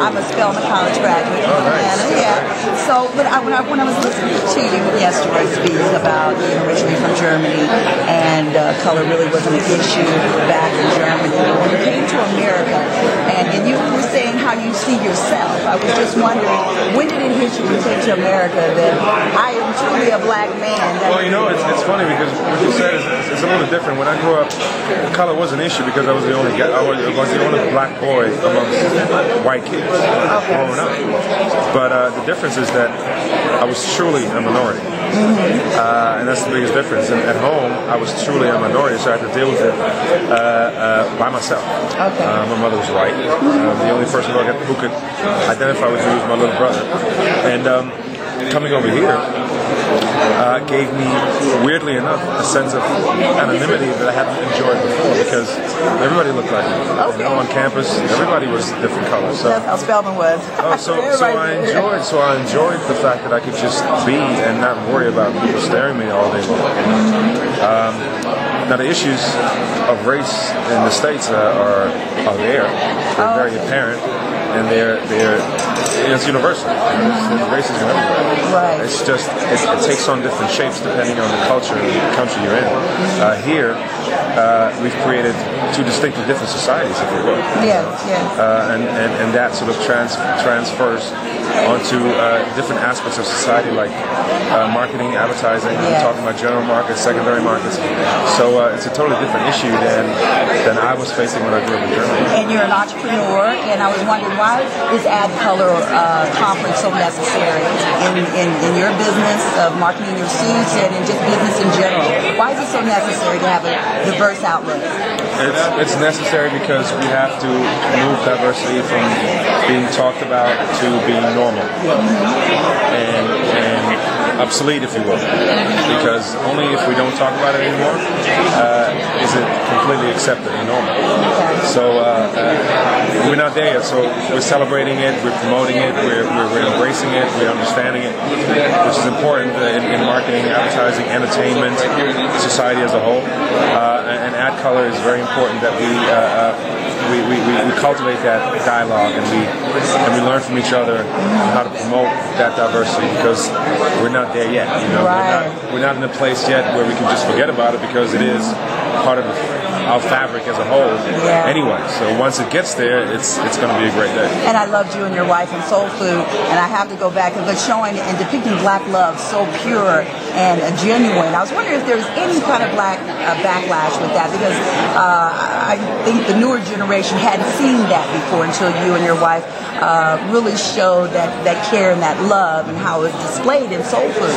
I'm a Spelman College graduate Oh, from nice. Atlanta. Yeah. So, but when I was listening to you yesterday speak about being originally from Germany and color really wasn't an issue back in Germany, when you came to America and you were saying how you see yourself, I was just wondering, when did it hit you when you came to America that I am truly a black man? Well, you know, it's funny because what you said is a little different. When I grew up, color was an issue because I was the only black boy amongst white kids growing up. But the difference is that I was truly a minority. And that's the biggest difference. And at home, I was truly a minority, so I had to deal with it by myself. Okay. My mother was white. The only person who could identify with me was my little brother. And coming over here gave me, weirdly enough, a sense of anonymity that I hadn't enjoyed before because everybody looked like me. Okay. You know, on campus, everybody was different colors. So. That's how Spelman was. So I enjoyed the fact that I could just be and not worry about people staring at me all day long. Now the issues of race in the States are there. They're very apparent, and it's universal. There's racism everywhere. Right. It's just it takes on different shapes depending on the culture and the country you're in. Here, we've created two distinctly different societies, if you will. Yes, yes. And that sort of transfers onto different aspects of society, like marketing, advertising. Yeah. We're talking about general markets, secondary markets. So it's a totally different issue than I was facing when I grew up in Germany. And you're an entrepreneur, and I was wondering, why is ADCOLOR conference so necessary in your business of marketing your suits and in just business in general? Why is it so necessary to have a diverse outlook? It's necessary because we have to move diversity from being talked about to being normal and obsolete, if you will. Because only if we don't talk about it anymore is it completely accepted and normal. So we're not there yet. So we're celebrating it, we're promoting it, we're embracing it, we're understanding it, which is important in marketing, advertising, entertainment, society as a whole. And ADCOLOR is very important that we cultivate that dialogue and we learn from each other how to promote that diversity because we're not there yet. You know, we're not in a place yet where we can just forget about it because it is part of our fabric as a whole. Yeah. Anyway, so once it gets there, it's going to be a great day. And I loved you and your wife in Soul Food, and I have to go back but showing and depicting black love so pure and genuine. I was wondering if there's any kind of black backlash with that because I think the newer generation hadn't seen that before until you and your wife really showed that care and that love and how it was displayed in Soul Food.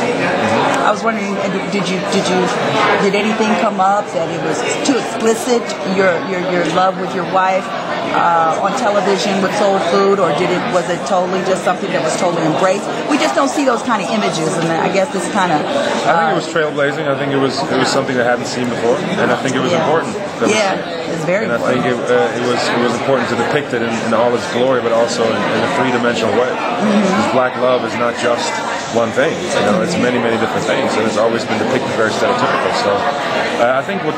I was wondering, did anything come up that it was too explicit, your love with your wife on television with Soul Food, or was it totally just something that was totally embraced? We just don't see those kind of images, and I guess this kind of. I think it was trailblazing. I think it was something that I hadn't seen before, and I think it was important. It's very important. And I think it was important to depict it in all its glory, but also in a three-dimensional way. Because black love is not just one thing. You know, it's many, many different things, and it's always been depicted very stereotypical. So I think what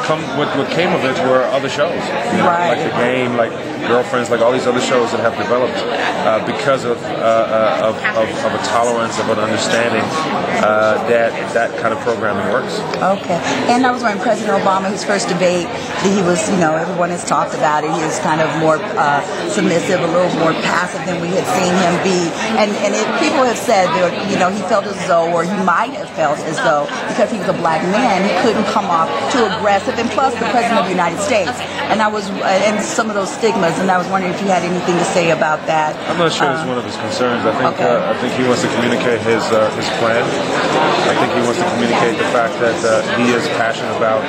came of it were other shows, you know, like The Game, like Girlfriends, like all these other shows that have developed because of a tolerance, of an understanding that kind of programming works. Okay. And I was wondering, President Obama, his first debate, he was, everyone has talked about it. He was kind of more submissive, a little more passive than we had seen him be. And people have said that, he felt as though, or he might have felt as though, because he was a black man, he couldn't come off too aggressive. And plus, the President of the United States. And some of those stigmas. And I was wondering if you had anything to say about that. I'm not sure it's one of his concerns. I think he wants to communicate his plan. I think he wants to communicate the fact that he is passionate about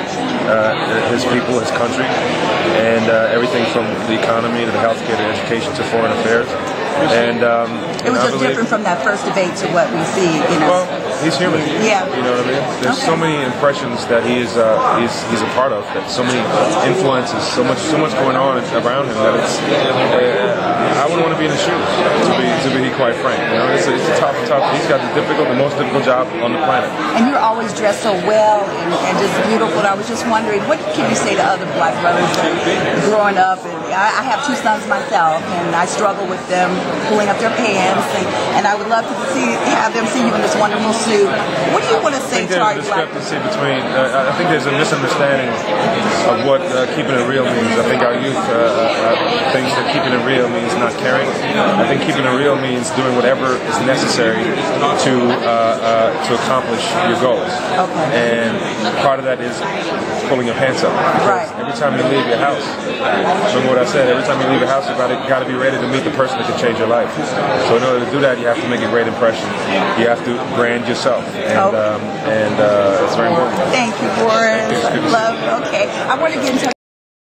his people, his country, and everything from the economy to the healthcare to education to foreign affairs. And it was just different from that first debate to what we see. Well, he's human. Yeah. You know what I mean? There's so many impressions that he's a part of. That so many influences, so much going on around him that it's. I wouldn't want to be in his shoes to be be quite frank. You know, it's a tough. He's got the most difficult job on the planet. And you're always dressed so well and just beautiful. And I was just wondering, what can you say to other black brothers growing up? And I have 2 sons myself, and I struggle with them pulling up their pants. And I would love to have them see you in this wonderful suit. What do you want to say to our black? I think there's a misunderstanding of what keeping it real means. I think our youth thinks that keeping it real means not caring. I think keeping it real means doing whatever is necessary to accomplish your goals. Okay. And part of that is pulling your pants up. Right. Every time you leave your house, remember what I said, every time you leave your house, you've got to be ready to meet the person that can change your life. So in order to do that, you have to make a great impression. You have to brand yourself. And it's very important. Thank you, Boris. Love. Okay. I want to get in touch.